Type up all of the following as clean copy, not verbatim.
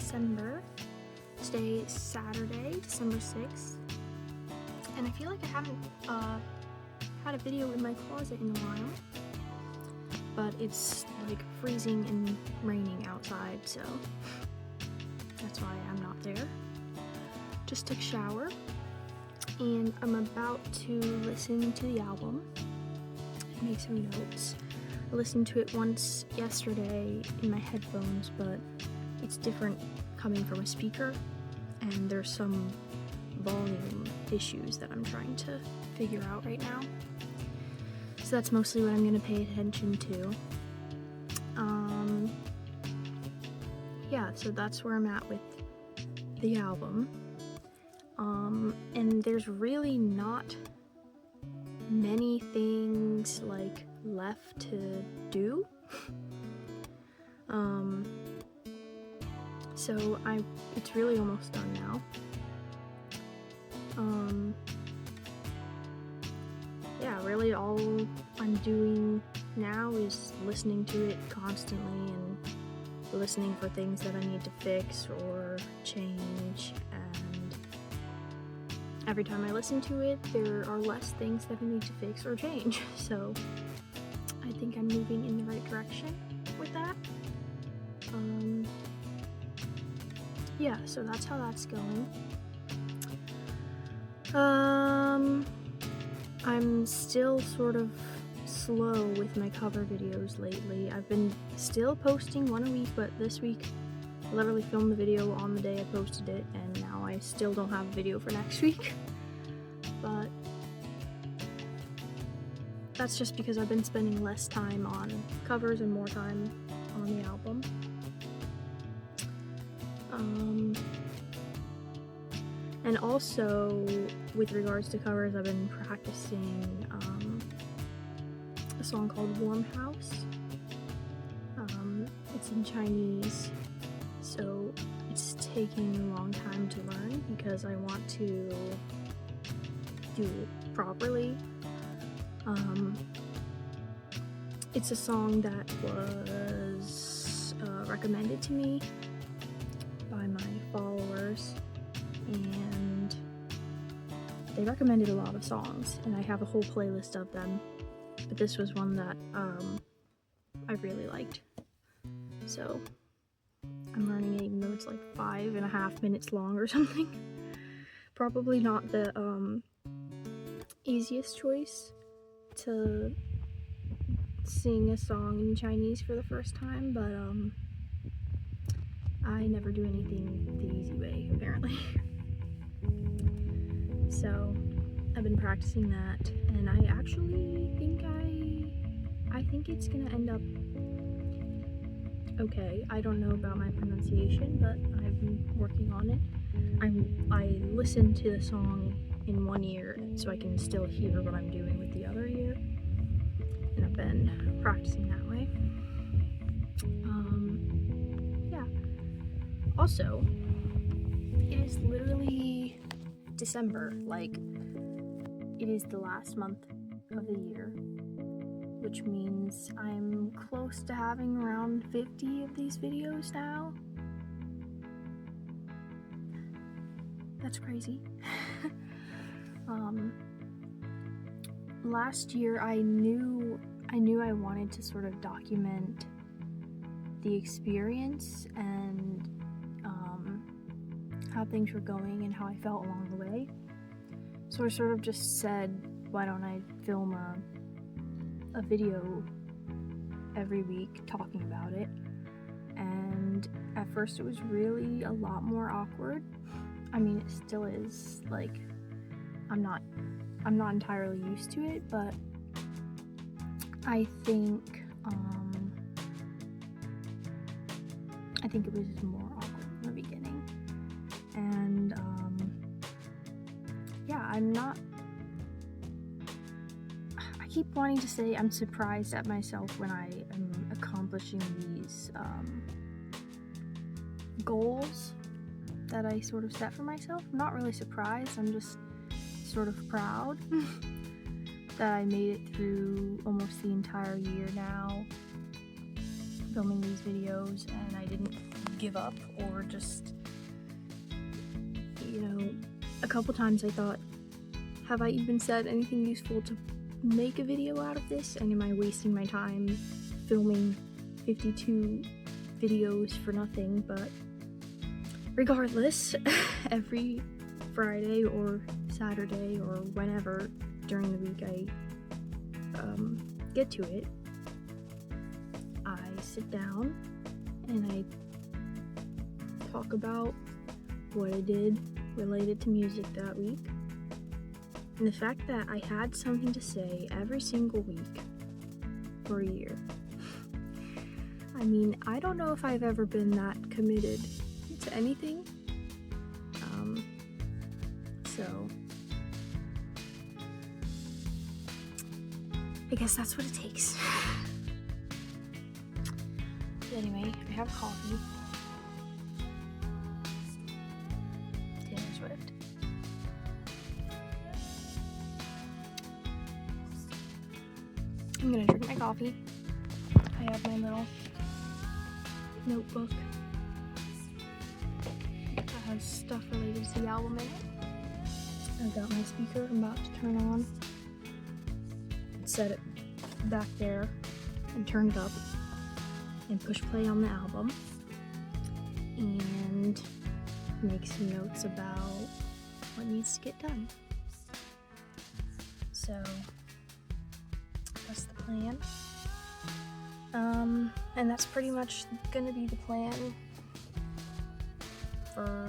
December. Today is Saturday, December 6th. And I feel like I haven't had a video in my closet in a while. But it's like freezing and raining outside, so that's why I'm not there. Just took a shower, and I'm about to listen to the album and make some notes. I listened to it once yesterday in my headphones, but it's different coming from a speaker, and there's some volume issues that I'm trying to figure out right now. So that's mostly what I'm going to pay attention to. Yeah, so that's where I'm at with the album. And there's really not many things like left to do. So it's really almost done now. Yeah, really all I'm doing now is listening to it constantly and listening for things that I need to fix or change, and every time I listen to it, there are less things that I need to fix or change, so I think I'm moving in the right direction with that. Yeah, so that's how that's going. I'm still sort of slow with my cover videos lately. I've been still posting one a week, but this week I literally filmed the video on the day I posted it, and now I still don't have a video for next week. But that's just because I've been spending less time on covers and more time on the album. And also, with regards to covers, I've been practicing a song called Warm House. It's in Chinese, so it's taking a long time to learn because I want to do it properly. It's a song that was recommended to me by my followers, and they recommended a lot of songs, and I have a whole playlist of them, but this was one that I really liked, so I'm learning it even though it's like 5.5 minutes long or something. Probably not the easiest choice to sing a song in Chinese for the first time, but I never do anything the easy way, apparently. So I've been practicing that, and I actually think I think it's gonna end up okay. I don't know about my pronunciation, but I've been working on it. I listened to the song in one ear so I can still hear what I'm doing with the other ear, and I've been practicing that way. Yeah. Also, it is literally December, like, it is the last month of the year, which means I'm close to having around 50 of these videos now. That's crazy. Last year I knew I wanted to sort of document the experience and how things were going and how I felt along the way. So I sort of just said, why don't I film a video every week talking about it? And at first it was really a lot more awkward. I mean, it still is. Like, I'm not entirely used to it, but I think it was more awkward in the beginning. And yeah, I keep wanting to say I'm surprised at myself when I am accomplishing these goals that I sort of set for myself. I'm not really surprised, I'm just sort of proud that I made it through almost the entire year now filming these videos, and I didn't give up or just, you know, a couple times I thought, have I even said anything useful to make a video out of this? And am I wasting my time filming 52 videos for nothing? But regardless, every Friday or Saturday or whenever during the week I get to it, I sit down and I talk about what I did related to music that week. And the fact that I had something to say every single week for a year. I mean, I don't know if I've ever been that committed to anything. So I guess that's what it takes. But anyway, I have coffee. Taylor Swift. I'm gonna drink my coffee. I have my little notebook that has stuff related to the album in it. I've got my speaker I'm about to turn on. Set it back there and turn it up and push play on the album and make some notes about what needs to get done. So that's the plan. And that's pretty much gonna be the plan for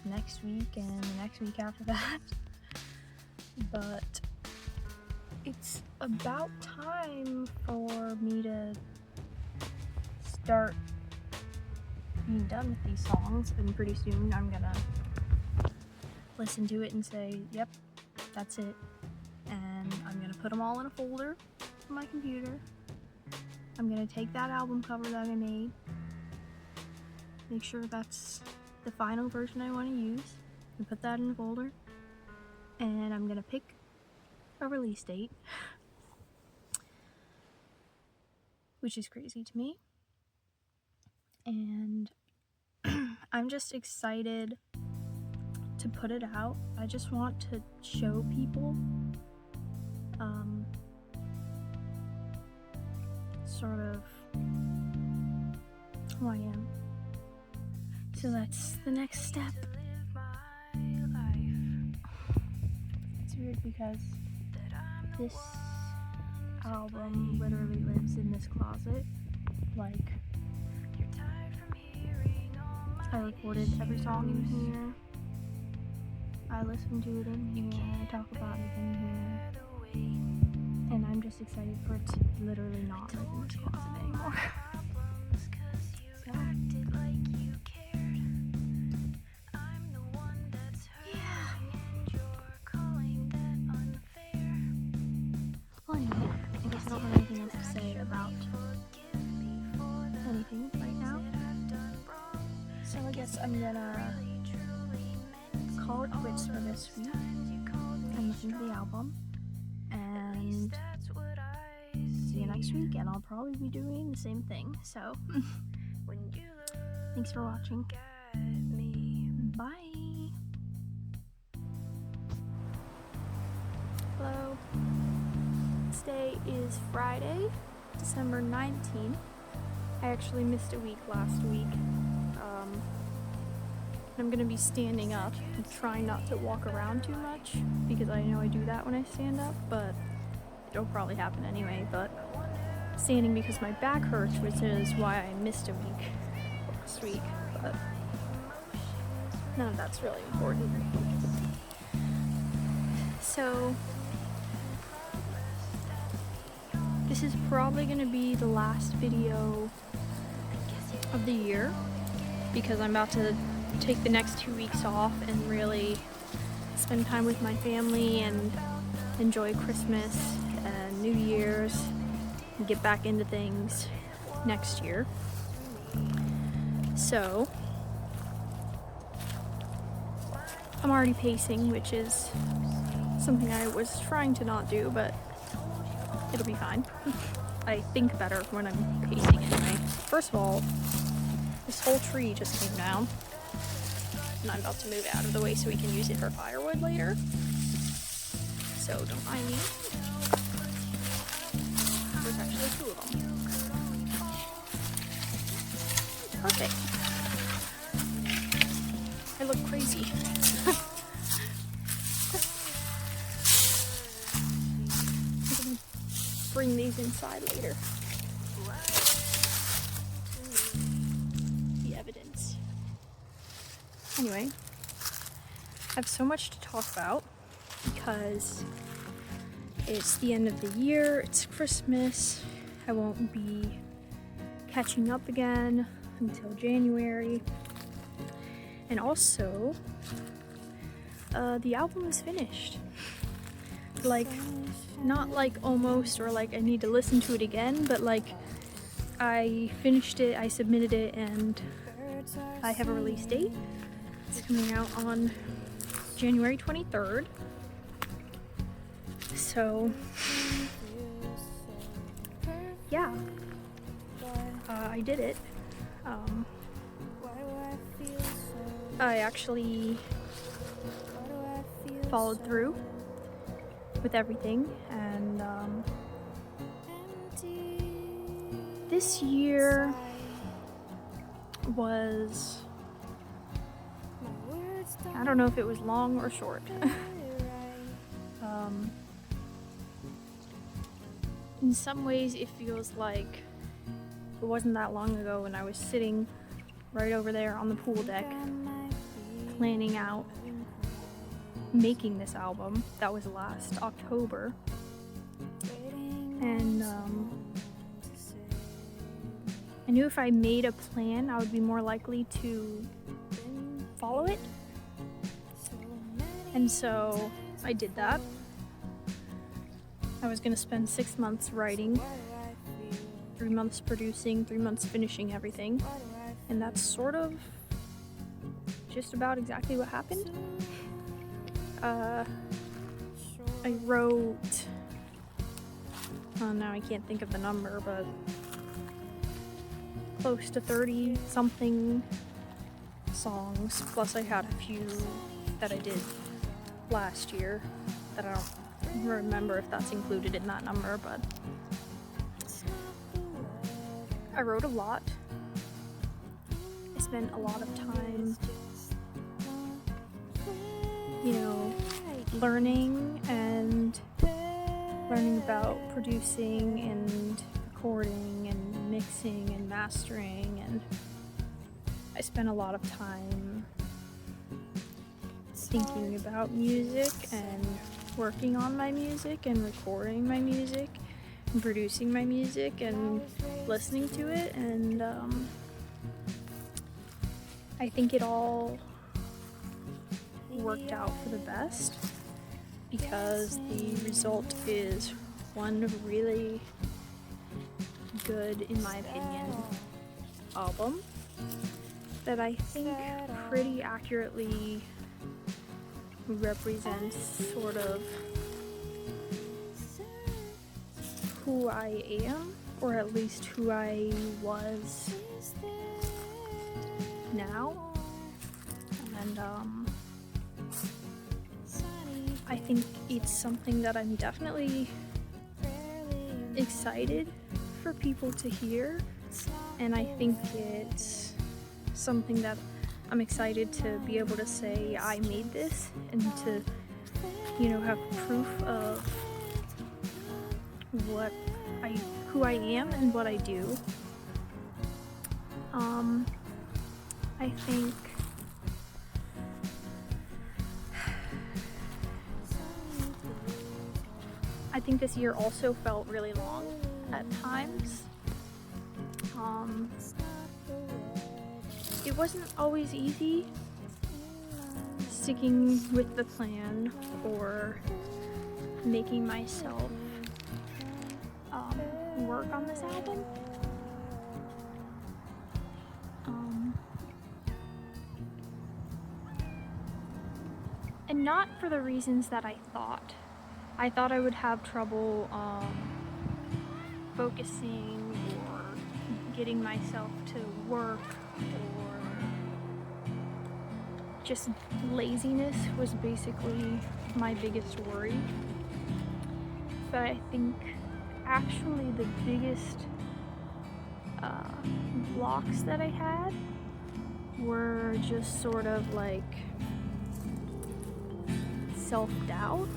next week and the next week after that. But it's about time for me to start being done with these songs, and pretty soon I'm gonna listen to it and say, yep, that's it. And I'm gonna put them all in a folder on my computer. I'm gonna take that album cover that I made, make sure that's the final version I want to use, and put that in the folder. And I'm gonna pick a release date, which is crazy to me. And I'm just excited to put it out. I just want to show people sort of who I am. So that's the next step. It's weird because this album literally lives in this closet. Like, I recorded every song in here. I listen to it in here. I talk about it in here. And I'm just excited for it to literally not live in this closet anymore. So, yeah. Well, anyway, I guess I don't have anything else to say about anything right now. So I guess I'm gonna call it quits for this week and listen to the album, and see you next week, and I'll probably be doing the same thing. So thanks for watching. Bye. Hello. Today is Friday, December 19th. I actually missed a week last week. I'm gonna be standing up and trying not to walk around too much, because I know I do that when I stand up, but it'll probably happen anyway. But standing because my back hurts, which is why I missed a week last week, but none of that's really important. So this is probably gonna be the last video of the year, because I'm about to take the next 2 weeks off and really spend time with my family and enjoy Christmas and New Year's and get back into things next year. So I'm already pacing, which is something I was trying to not do, but it'll be fine. I think better when I'm pacing anyway. First of all, whole tree just came down. And I'm about to move it out of the way so we can use it for firewood later. So don't mind me. There's actually 2 of them. Perfect. I look crazy. I'm gonna bring these inside later. The evidence. Anyway, I have so much to talk about because it's the end of the year, it's Christmas. I won't be catching up again until January. And also, the album is finished. Like, not like almost or like I need to listen to it again, but like I finished it, I submitted it, and I have a release date. It's coming out on January 23rd. So, yeah, I did it. I actually followed through with everything, and this year was, I don't know if it was long or short. In some ways it feels like it wasn't that long ago when I was sitting right over there on the pool deck planning out making this album. That was last October, and I knew if I made a plan I would be more likely to follow it, and so I did that. I was gonna spend 6 months writing, 3 months producing, 3 months finishing everything, and that's sort of just about exactly what happened. I wrote, oh now I can't think of the number, but close to 30 something songs, plus I had a few that I did last year that I don't remember if that's included in that number, but I wrote a lot. I spent a lot of time, learning about producing and recording and mixing and mastering, and I spent a lot of time thinking about music and working on my music and recording my music and producing my music and listening to it, and I think it all worked out for the best because the result is one really good, in my opinion, album that I think pretty accurately represents sort of who I am, or at least who I was now, and I think it's something that I'm definitely excited for people to hear, and I think it's something that I'm excited to be able to say I made this and to, have proof of who I am and what I do. I think this year also felt really long at times. It wasn't always easy sticking with the plan or making myself work on this album. And not for the reasons that I thought. I thought I would have trouble focusing or getting myself to work or just laziness was basically my biggest worry. But I think actually the biggest blocks that I had were just sort of like self-doubt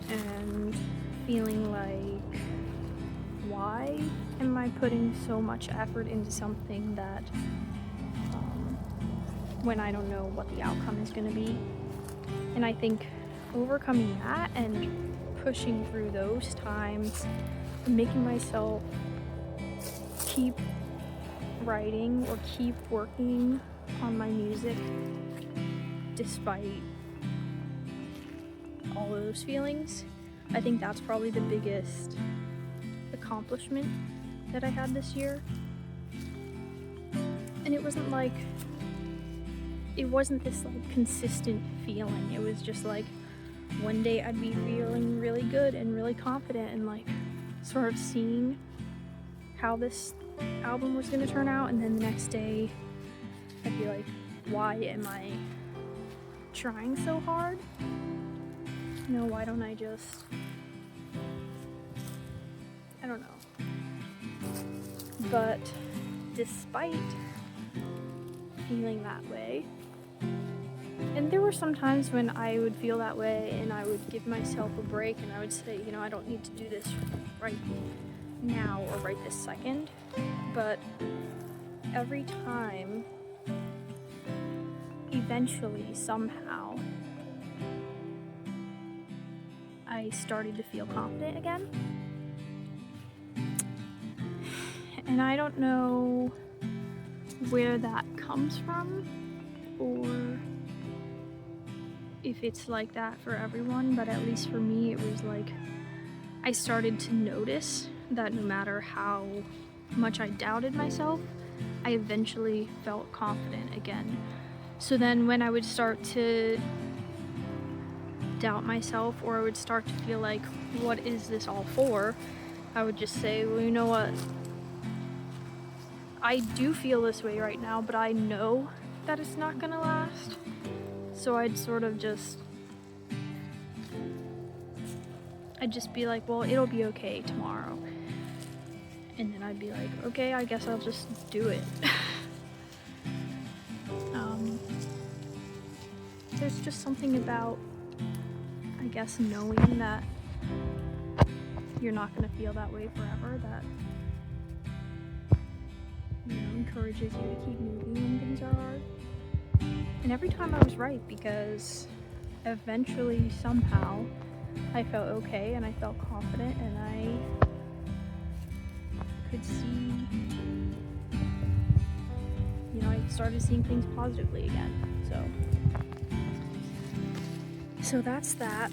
and feeling like, why am I putting so much effort into something that when I don't know what the outcome is going to be? And I think overcoming that and pushing through those times and making myself keep writing or keep working on my music despite all of those feelings, I think that's probably the biggest accomplishment that I had this year. And it wasn't this like consistent feeling. It was just like one day I'd be feeling really good and really confident and like sort of seeing how this album was going to turn out, and then the next day I'd be like, why am I trying so hard? You know, why don't I just, I don't know. But despite feeling that way, and there were some times when I would feel that way and I would give myself a break and I would say, you know, I don't need to do this right now or right this second. But every time, eventually, somehow, I started to feel confident again. And I don't know where that comes from or if it's like that for everyone, but at least for me it was like I started to notice that no matter how much I doubted myself, I eventually felt confident again. So then when I would start to doubt myself, or I would start to feel like, what is this all for? I would just say, well, you know what? I do feel this way right now, but I know that it's not gonna last. So I'd just be like, well, it'll be okay tomorrow. And then I'd be like, okay, I guess I'll just do it. There's just something about, I guess, knowing that you're not going to feel that way forever that, you know, encourages you to keep moving when things are hard. And every time I was right, because eventually, somehow, I felt okay and I felt confident and I could see, you know, I started seeing things positively again. So that's that.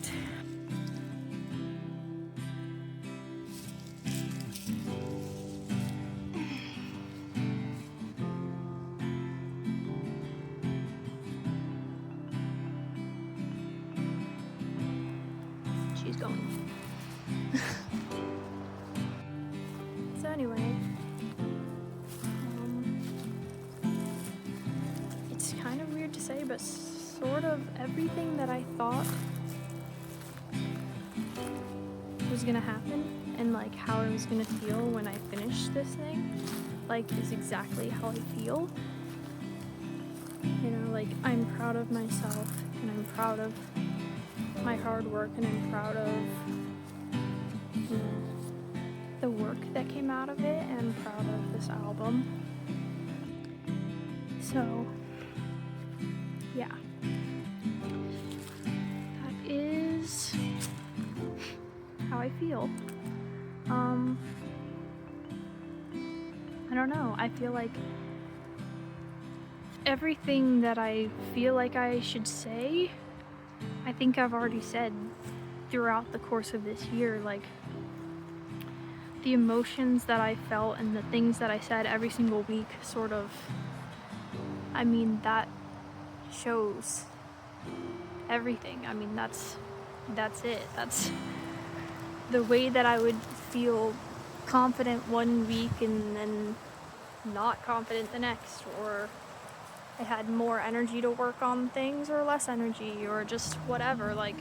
She's going. So anyway, it's kind of weird to say, but sort of everything that I thought was gonna happen and like how I was gonna feel when I finished this thing, like, is exactly how I feel. You know, like, I'm proud of myself and I'm proud of my hard work and I'm proud of, you know, the work that came out of it, and I'm proud of this album. So yeah, that is how I feel. I don't know, I feel like everything that I feel like I should say, I think I've already said throughout the course of this year. Like, the emotions that I felt and the things that I said every single week sort of, I mean, that shows everything. I mean, that's it. That's the way that I would feel confident one week and then not confident the next, or I had more energy to work on things or less energy or just whatever. Like,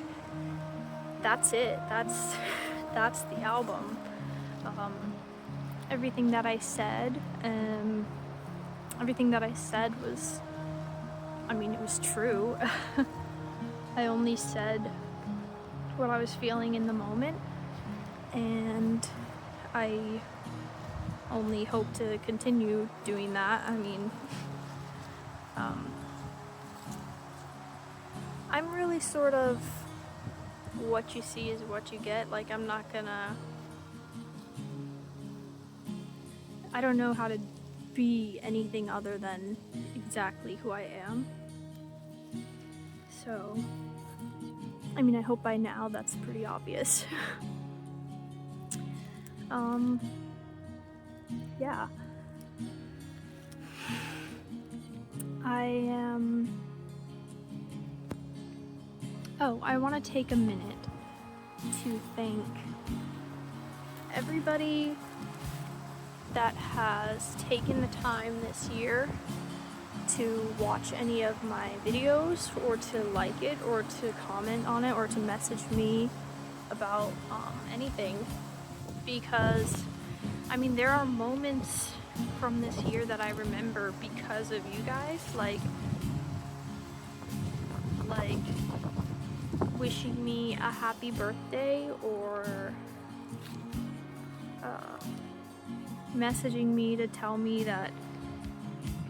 that's it. That's the album. Everything that I said, was, I mean, it was true. I only said what I was feeling in the moment, and I only hope to continue doing that. I mean, I'm really sort of what you see is what you get. Like, I don't know how to be anything other than exactly who I am. So, I mean, I hope by now that's pretty obvious. Yeah. I want to take a minute to thank everybody that has taken the time this year to watch any of my videos, or to like it, or to comment on it, or to message me about anything. Because, I mean, there are moments from this year that I remember because of you guys, like wishing me a happy birthday, or messaging me to tell me that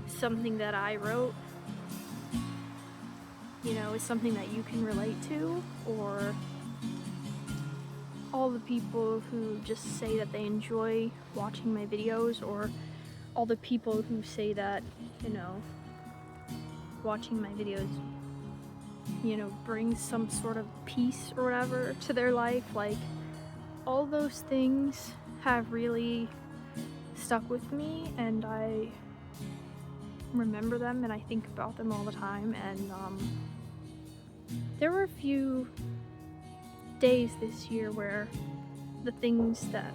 something that I wrote, you know, is something that you can relate to, or all the people who just say that they enjoy watching my videos, or all the people who say that, you know, watching my videos, you know, brings some sort of peace or whatever to their life. Like, all those things have really stuck with me, and I remember them and I think about them all the time. And there were a few days this year where the things that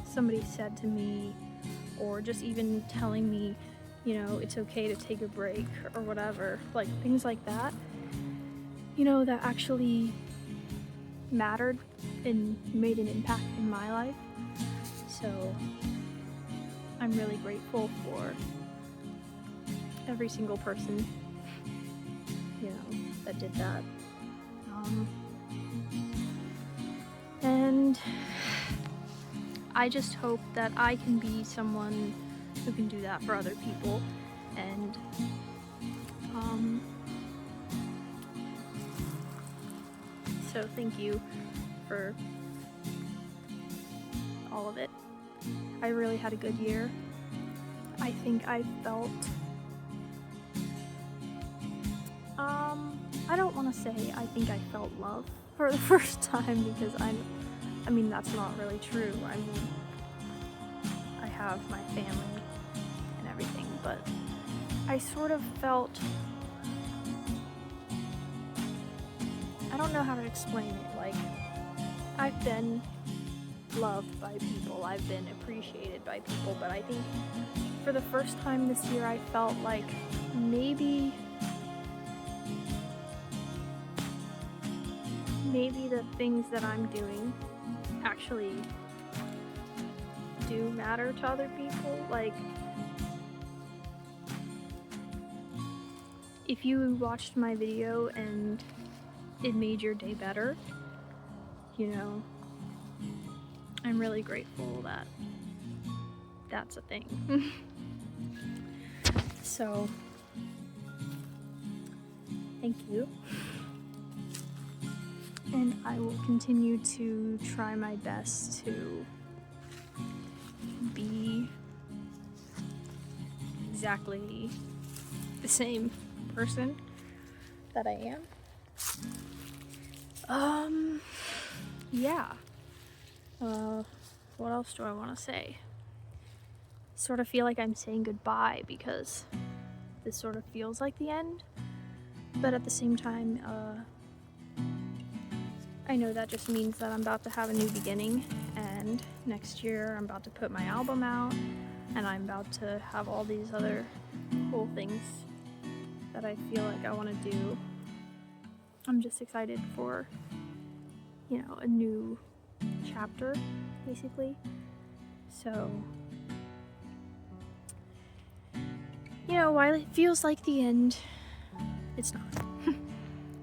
somebody said to me, or just even telling me, you know, it's okay to take a break or whatever, like things like that, you know, that actually mattered and made an impact in my life. So I'm really grateful for every single person, you know, that did that. And I just hope that I can be someone who can do that for other people. And so thank you for all of it. I really had a good year. I think I felt, I don't want to say I think I felt love for the first time, because I mean, that's not really true. I mean, I have my family and everything, but I sort of felt, I don't know how to explain it. Like, I've been loved by people, I've been appreciated by people, but I think for the first time this year I felt like maybe the things that I'm doing actually do matter to other people. Like, if you watched my video and it made your day better, you know, I'm really grateful that that's a thing. So, thank you. And I will continue to try my best to be exactly the same person that I am. Yeah. What else do I want to say? Sort of feel like I'm saying goodbye, because this sort of feels like the end, but at the same time, I know that just means that I'm about to have a new beginning, and next year I'm about to put my album out, and I'm about to have all these other cool things that I feel like I want to do. I'm just excited for, you know, a new chapter, basically. So, you know, while it feels like the end, it's not.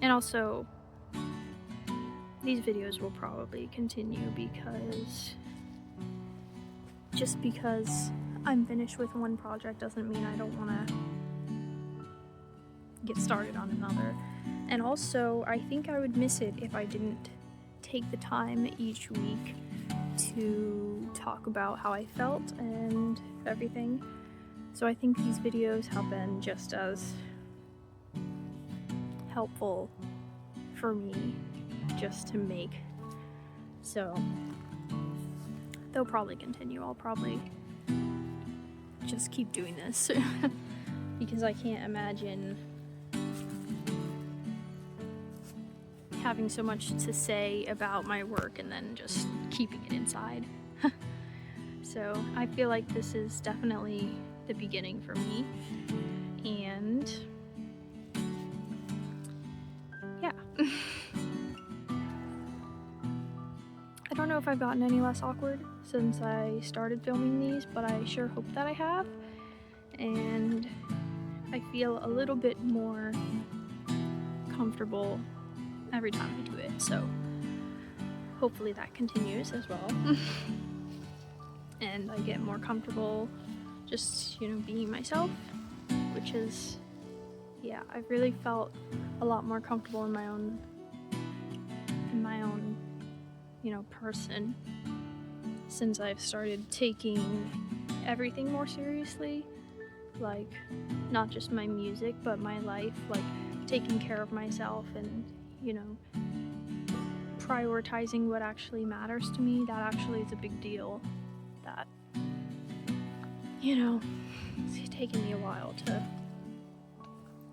And also, these videos will probably continue because just because I'm finished with one project doesn't mean I don't want to get started on another. And also, I think I would miss it if I didn't take the time each week to talk about how I felt and everything. So I think these videos have been just as helpful for me just to make. So they'll probably continue. I'll probably just keep doing this because I can't imagine having so much to say about my work and then just keeping it inside. So I feel like this is definitely the beginning for me, and yeah. I don't know if I've gotten any less awkward since I started filming these, but I sure hope that I have, and I feel a little bit more comfortable every time I do it, so hopefully that continues as well. And I get more comfortable just, you know, being myself, which is, yeah, I've really felt a lot more comfortable in my own, you know, person since I've started taking everything more seriously, like not just my music but my life, like taking care of myself and, you know, prioritizing what actually matters to me. That actually is a big deal. That, you know, it's taken me a while to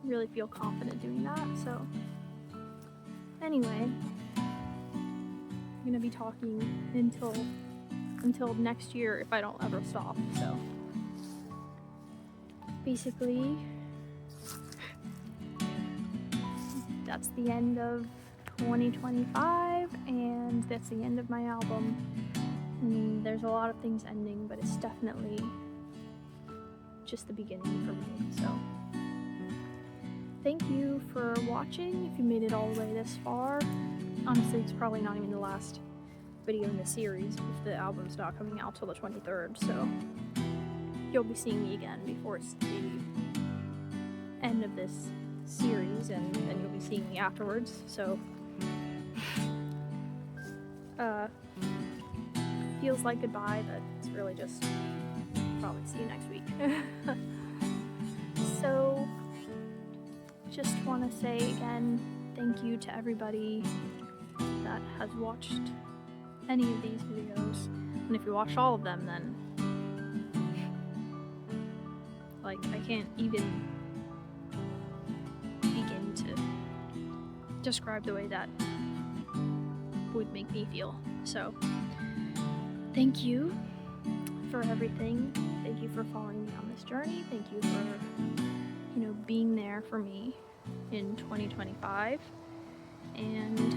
really feel confident doing that. So anyway, I'm gonna be talking until next year if I don't ever stop. So basically, that's the end of 2025, and that's the end of my album. And there's a lot of things ending, but it's definitely just the beginning for me. So thank you for watching if you made it all the way this far. Honestly, it's probably not even the last video in the series if the album's not coming out till the 23rd, so you'll be seeing me again before it's the end of this series, and then you'll be seeing me afterwards. So feels like goodbye, but it's really just probably see you next week. So just want to say again, thank you to everybody that has watched any of these videos, and if you watched all of them, then like I can't even begin to describe the way that would make me feel. So thank you for everything. Thank you for following me on this journey. Thank you for, you know, being there for me in 2025. And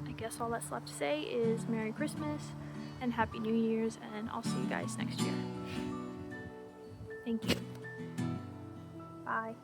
I guess all that's left to say is Merry Christmas and Happy New Year's, and I'll see you guys next year. Thank you. Bye.